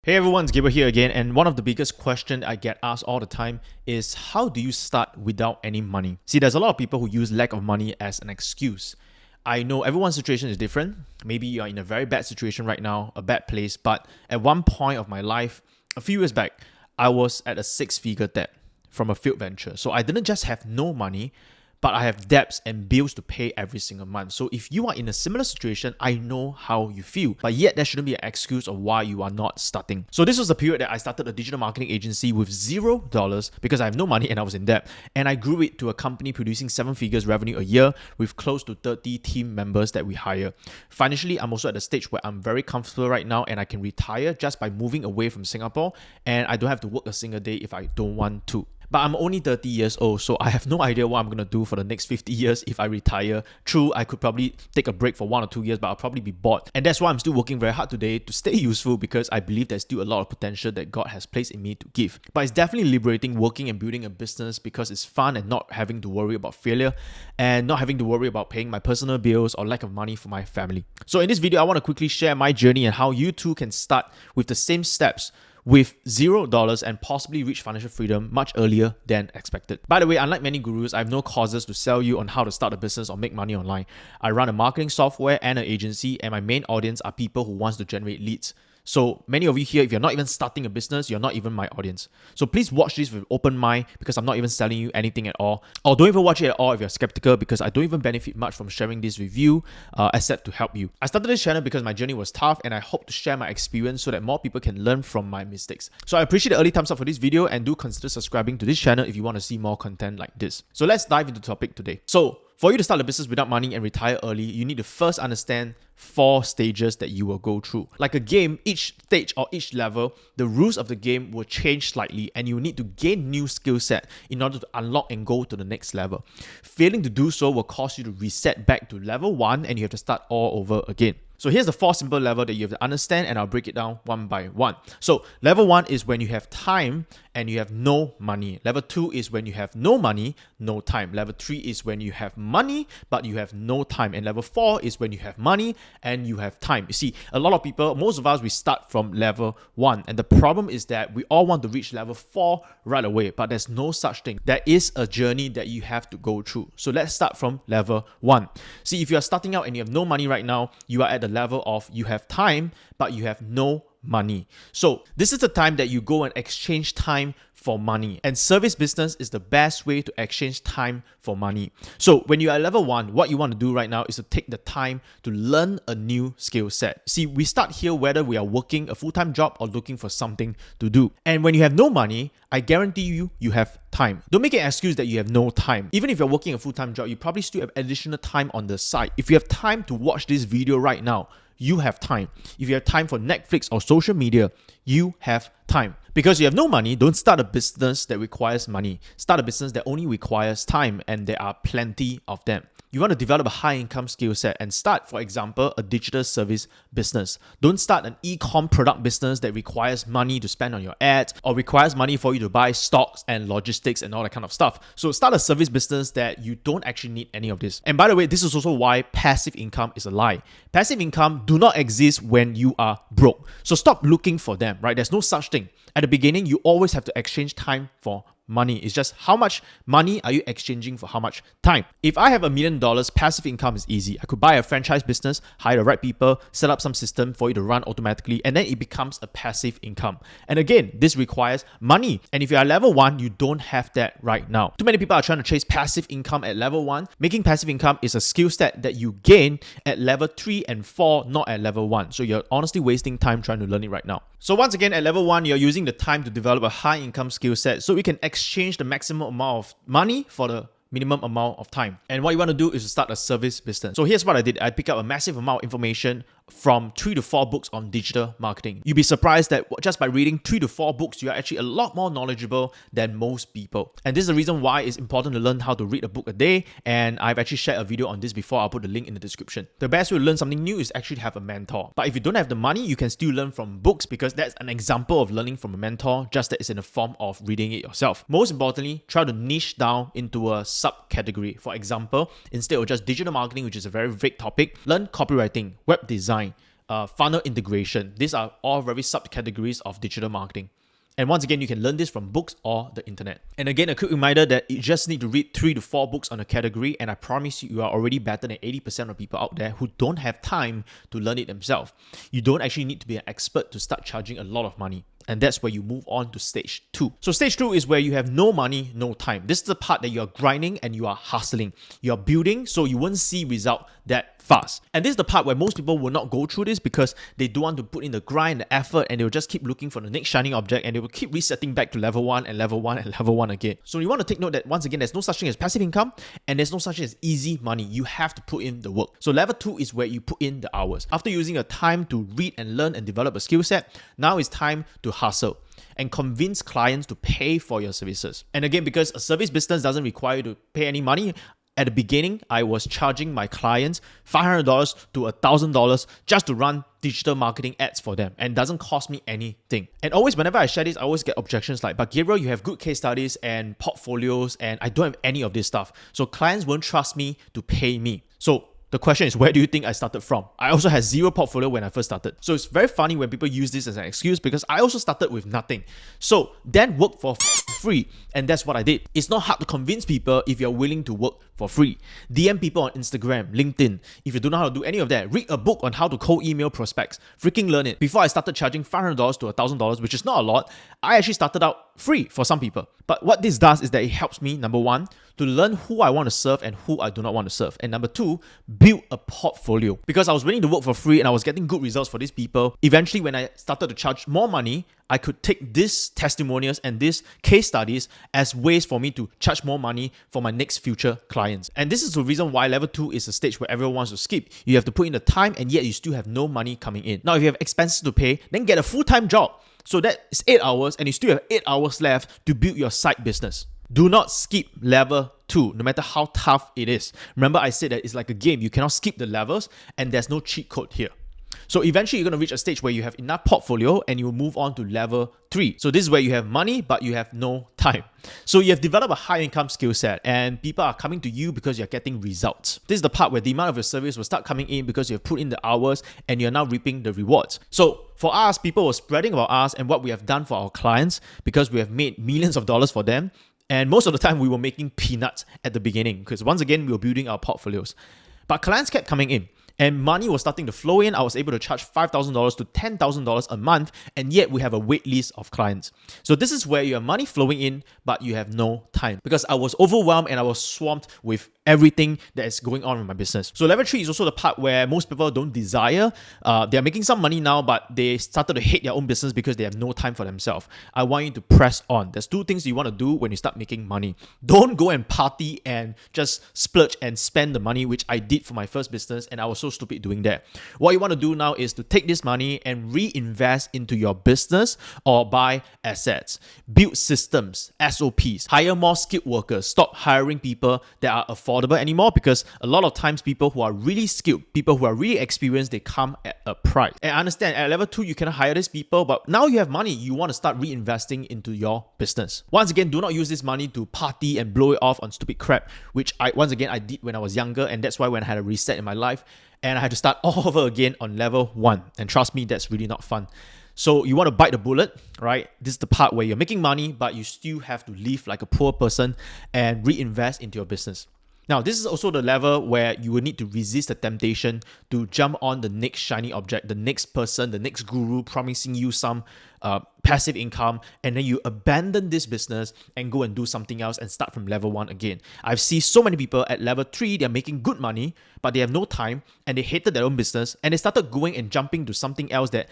Hey everyone, it's Gabriel here again, and one of the biggest questions I get asked all the time is how do you start without any money? See, there's a lot of people who use lack of money as an excuse. I know everyone's situation is different. Maybe you're in a very bad situation right now, a bad place, but at one point of my life, a few years back, I was at a six-figure debt from a failed venture. So I didn't just have no money, but I have debts and bills to pay every single month. So if you are in a similar situation, I know how you feel. But yet, there shouldn't be an excuse of why you are not starting. So this was the period that I started a digital marketing agency with $0 because I have no money and I was in debt. And I grew it to a company producing 7 figures revenue a year with close to 30 team members that we hire. Financially, I'm also at a stage where I'm very comfortable right now and I can retire just by moving away from Singapore. And I don't have to work a single day if I don't want to. But I'm only 30 years old, so I have no idea what I'm going to do for the next 50 years if I retire. True, I could probably take a break for 1 or 2 years, but I'll probably be bored. And that's why I'm still working very hard today to stay useful, because I believe there's still a lot of potential that God has placed in me to give. But it's definitely liberating working and building a business because it's fun and not having to worry about failure and not having to worry about paying my personal bills or lack of money for my family. So in this video, I want to quickly share my journey and how you too can start with the same steps with $0 and possibly reach financial freedom much earlier than expected. By the way, unlike many gurus, I have no courses to sell you on how to start a business or make money online. I run a marketing software and an agency, and my main audience are people who want to generate leads. So many of you here, if you're not even starting a business, you're not even my audience. So please watch this with open mind, because I'm not even selling you anything at all. Or don't even watch it at all if you're skeptical, because I don't even benefit much from sharing this with you, except to help you. I started this channel because my journey was tough and I hope to share my experience so that more people can learn from my mistakes. So I appreciate the early thumbs up for this video, and do consider subscribing to this channel if you want to see more content like this. So let's dive into the topic today. So for you to start a business without money and retire early, you need to first understand 4 stages that you will go through. Like a game, each stage or each level, the rules of the game will change slightly, and you need to gain new skill set in order to unlock and go to the next level. Failing to do so will cause you to reset back to level 1, and you have to start all over again. So here's the 4 simple levels that you have to understand, and I'll break it down one by one. So level 1 is when you have time and you have no money. Level 2 is when you have no money, no time. Level 3 is when you have money, but you have no time. And level 4 is when you have money and you have time. You see, a lot of people, most of us, we start from level 1. And the problem is that we all want to reach level 4 right away, but there's no such thing. There is a journey that you have to go through. So let's start from level 1. See, if you are starting out and you have no money right now, you are at the level of you have time, but you have no money. So this is the time that you go and exchange time for money. And service business is the best way to exchange time for money. So when you are at level 1, what you want to do right now is to take the time to learn a new skill set. See, we start here whether we are working a full-time job or looking for something to do. And when you have no money, I guarantee you have time. Don't make an excuse that you have no time. Even if you're working a full-time job, you probably still have additional time on the side. If you have time to watch this video right now, you have time. If you have time for Netflix or social media, you have time. Because you have no money, don't start a business that requires money. Start a business that only requires time, and there are plenty of them. You want to develop a high income skill set and start, for example, a digital service business. Don't start an e-com product business that requires money to spend on your ads or requires money for you to buy stocks and logistics and all that kind of stuff. So start a service business that you don't actually need any of this. And by the way, this is also why passive income is a lie. Passive income do not exist when you are broke. So stop looking for them, right? There's no such thing. At the beginning, you always have to exchange time for money. It's just how much money are you exchanging for how much time. If I have $1 million, passive income is easy. I could buy a franchise business, hire the right people, set up some system for you to run automatically, and then it becomes a passive income. And again, this requires money. And if you are level 1, you don't have that right now. Too many people are trying to chase passive income at level 1. Making passive income is a skill set that you gain at level 3 and 4, not at level 1. So you're honestly wasting time trying to learn it right now. So once again, at level 1, you're using the time to develop a high income skill set so we can exchange the maximum amount of money for the minimum amount of time. And what you want to do is to start a service business. So here's what I did. I picked up a massive amount of information from 3 to 4 books on digital marketing. You'd be surprised that just by reading 3 to 4 books, you're actually a lot more knowledgeable than most people. And this is the reason why it's important to learn how to read a book a day. And I've actually shared a video on this before. I'll put the link in the description. The best way to learn something new is actually to have a mentor. But if you don't have the money, you can still learn from books, because that's an example of learning from a mentor, just that it's in the form of reading it yourself. Most importantly, try to niche down into a subcategory. For example, instead of just digital marketing, which is a very vague topic, learn copywriting, web design, funnel integration. These are all very subcategories of digital marketing. And once again, you can learn this from books or the internet. And again, a quick reminder that you just need to read 3 to 4 books on a category, and I promise you are already better than 80% of people out there who don't have time to learn it themselves. You don't actually need to be an expert to start charging a lot of money. And that's where you move on to stage 2. So stage 2 is where you have no money, no time. This is the part that you are grinding and you are hustling. You are building, so you won't see result that fast. And this is the part where most people will not go through this because they don't want to put in the grind, the effort, and they will just keep looking for the next shining object, and they will keep resetting back to level 1 and level 1 and level 1 again. So you want to take note that once again, there's no such thing as passive income and there's no such thing as easy money. You have to put in the work. So level 2 is where you put in the hours. After using your time to read and learn and develop a skill set, now it's time to hustle and convince clients to pay for your services. And again, because a service business doesn't require you to pay any money, at the beginning, I was charging my clients $500 to $1,000 just to run digital marketing ads for them, and it doesn't cost me anything. And always, whenever I share this, I always get objections like, but Gabriel, you have good case studies and portfolios, and I don't have any of this stuff. So clients won't trust me to pay me. So the question is, where do you think I started from? I also had 0 portfolio when I first started. So it's very funny when people use this as an excuse because I also started with nothing. So then work for free, and that's what I did. It's not hard to convince people if you're willing to work for free. DM people on Instagram, LinkedIn. If you don't know how to do any of that, read a book on how to cold email prospects. Freaking learn it. Before I started charging $500 to $1,000, which is not a lot, I actually started out free for some people. But what this does is that it helps me, number 1, to learn who I want to serve and who I do not want to serve. And number 2, build a portfolio. Because I was willing to work for free and I was getting good results for these people, eventually when I started to charge more money, I could take these testimonials and these case studies as ways for me to charge more money for my next future clients. And this is the reason why level 2 is a stage where everyone wants to skip. You have to put in the time and yet you still have no money coming in. Now, if you have expenses to pay, then get a full-time job. So that is 8 hours and you still have 8 hours left to build your side business. Do not skip level 2, no matter how tough it is. Remember, I said that it's like a game. You cannot skip the levels and there's no cheat code here. So eventually you're going to reach a stage where you have enough portfolio and you move on to level 3. So this is where you have money, but you have no time. So you have developed a high income skill set and people are coming to you because you're getting results. This is the part where the demand of your service will start coming in because you've put in the hours and you're now reaping the rewards. So for us, people were spreading about us and what we have done for our clients because we have made millions of dollars for them. And most of the time we were making peanuts at the beginning because once again, we were building our portfolios. But clients kept coming in. And money was starting to flow in. I was able to charge $5,000 to $10,000 a month, and yet we have a wait list of clients. So this is where you have money flowing in, but you have no time because I was overwhelmed and I was swamped with everything that is going on in my business. So level 3 is also the part where most people don't desire. They're making some money now, but they started to hate their own business because they have no time for themselves. I want you to press on. There's 2 things you want to do when you start making money. Don't go and party and just splurge and spend the money, which I did for my first business, and I was so stupid doing that. What you want to do now is to take this money and reinvest into your business or buy assets, build systems, SOPs, hire more skilled workers, stop hiring people that are affordable anymore because a lot of times people who are really skilled, people who are really experienced, they come at a price. And I understand at level 2, you cannot hire these people, but now you have money, you want to start reinvesting into your business. Once again, do not use this money to party and blow it off on stupid crap, which I did when I was younger, and that's why when I had a reset in my life, and I had to start all over again on level 1. And trust me, that's really not fun. So you want to bite the bullet, right? This is the part where you're making money, but you still have to live like a poor person and reinvest into your business. Now, this is also the level where you will need to resist the temptation to jump on the next shiny object, the next person, the next guru promising you some passive income, and then you abandon this business and go and do something else and start from level 1 again. I've seen so many people at level 3, they're making good money, but they have no time and they hated their own business and they started going and jumping to something else that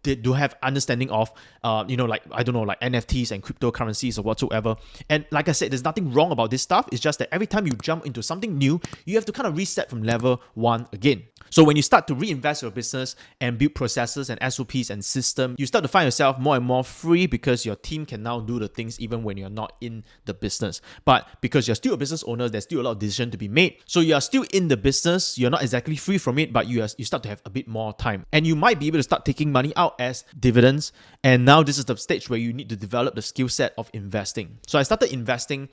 they do have understanding of, like NFTs and cryptocurrencies or whatsoever. And like I said, there's nothing wrong about this stuff. It's just that every time you jump into something new, you have to kind of reset from level 1 again. So when you start to reinvest your business and build processes and SOPs and systems, you start to find yourself more and more free because your team can now do the things even when you're not in the business. But because you're still a business owner, there's still a lot of decision to be made. So you are still in the business, you're not exactly free from it, but you start to have a bit more time. And you might be able to start taking money out as dividends. And now this is the stage where you need to develop the skill set of investing. So I started investing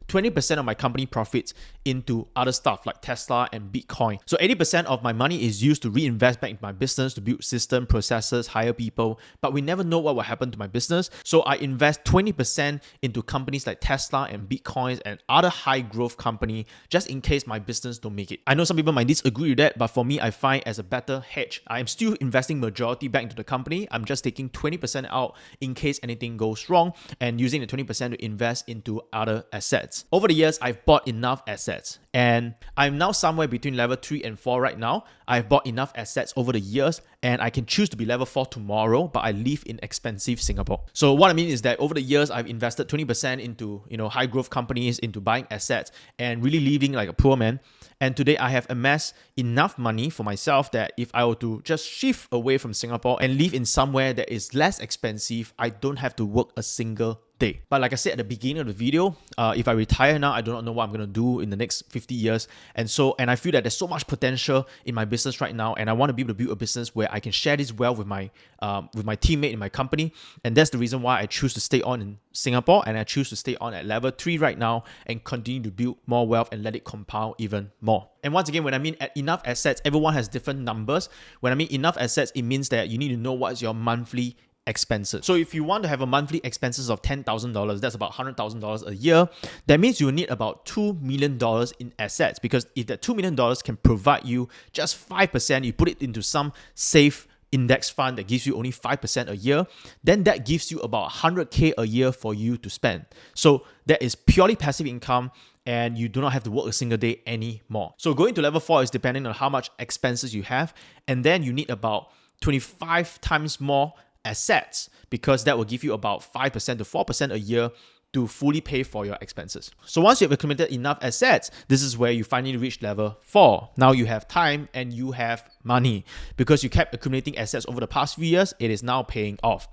20% of my company profits into other stuff like Tesla and Bitcoin. So 80% of my money is used to reinvest back into my business, to build system, processes, hire people, but we never know what will happen to my business. So I invest 20% into companies like Tesla and Bitcoins and other high growth company just in case my business don't make it. I know some people might disagree with that, but for me, I find as a better hedge. I'm still investing majority back into the company. I'm just taking 20% out in case anything goes wrong and using the 20% to invest into other assets. Over the years, I've bought enough assets and I'm now somewhere between level 3 and 4 right now. I've bought enough assets over the years and I can choose to be level 4 tomorrow, but I live in expensive Singapore. So what I mean is that over the years, I've invested 20% into high growth companies, into buying assets and really living like a poor man. And today I have amassed enough money for myself that if I were to just shift away from Singapore and live in somewhere that is less expensive, I don't have to work a single day. But like I said at the beginning of the video, if I retire now, I do not know what I'm going to do in the next 50 years. And I feel that there's so much potential in my business right now. And I want to be able to build a business where I can share this wealth with my teammate in my company. And that's the reason why I choose to stay on in Singapore. And I choose to stay on at level 3 right now and continue to build more wealth and let it compound even more. And once again, when I mean enough assets, everyone has different numbers. When I mean enough assets, it means that you need to know what's your monthly expenses. So if you want to have a monthly expenses of $10,000, that's about $100,000 a year. That means you need about $2 million in assets, because if that $2 million can provide you just 5%, you put it into some safe index fund that gives you only 5% a year, then that gives you about 100K a year for you to spend. So that is purely passive income and you do not have to work a single day anymore. So going to level 4 is depending on how much expenses you have, and then you need about 25 times more assets, because that will give you about 5% to 4% a year to fully pay for your expenses. So once you have accumulated enough assets, this is where you finally reach level 4. Now you have time and you have money. Because you kept accumulating assets over the past few years, it is now paying off.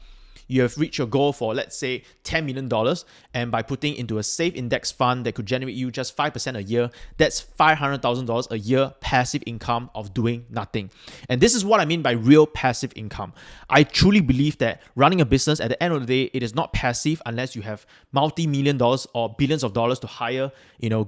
You have reached your goal for, let's say, $10 million, and by putting into a safe index fund that could generate you just 5% a year, that's $500,000 a year passive income of doing nothing. And this is what I mean by real passive income. I truly believe that running a business, at the end of the day, it is not passive unless you have multi-million dollars or billions of dollars to hire,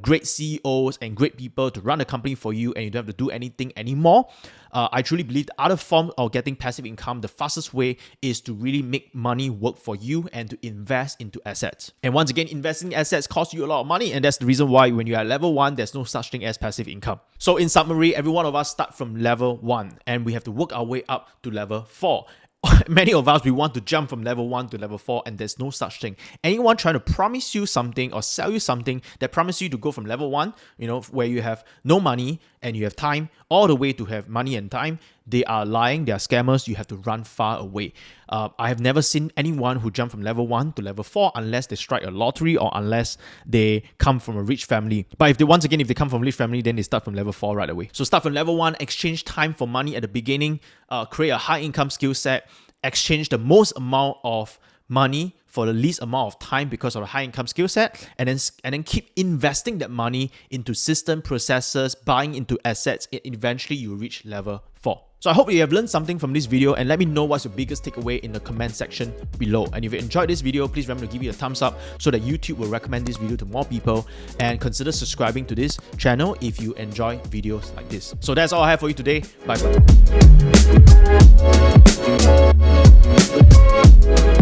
great CEOs and great people to run the company for you, and you don't have to do anything anymore. I truly believe the other form of getting passive income, the fastest way is to really make money work for you and to invest into assets. And once again, investing in assets costs you a lot of money, and that's the reason why when you're at level 1, there's no such thing as passive income. So in summary, every one of us start from level 1 and we have to work our way up to level 4. Many of us, we want to jump from level 1 to level 4, and there's no such thing. Anyone trying to promise you something or sell you something that promise you to go from level 1, where you have no money and you have time, all the way to have money and time, they are lying, they are scammers. You have to run far away. I have never seen anyone who jumped from level 1 to level 4 unless they strike a lottery or unless they come from a rich family. But if they come from a rich family, then they start from level 4 right away. So start from level 1, exchange time for money at the beginning, create a high income skill set, exchange the most amount of money for the least amount of time because of a high income skill set, and then keep investing that money into system processes, buying into assets, and eventually you reach level 4. So I hope you have learned something from this video, and let me know what's your biggest takeaway in the comment section below. And if you enjoyed this video, please remember to give it a thumbs up so that YouTube will recommend this video to more people, and consider subscribing to this channel if you enjoy videos like this. So that's all I have for you today. Bye bye.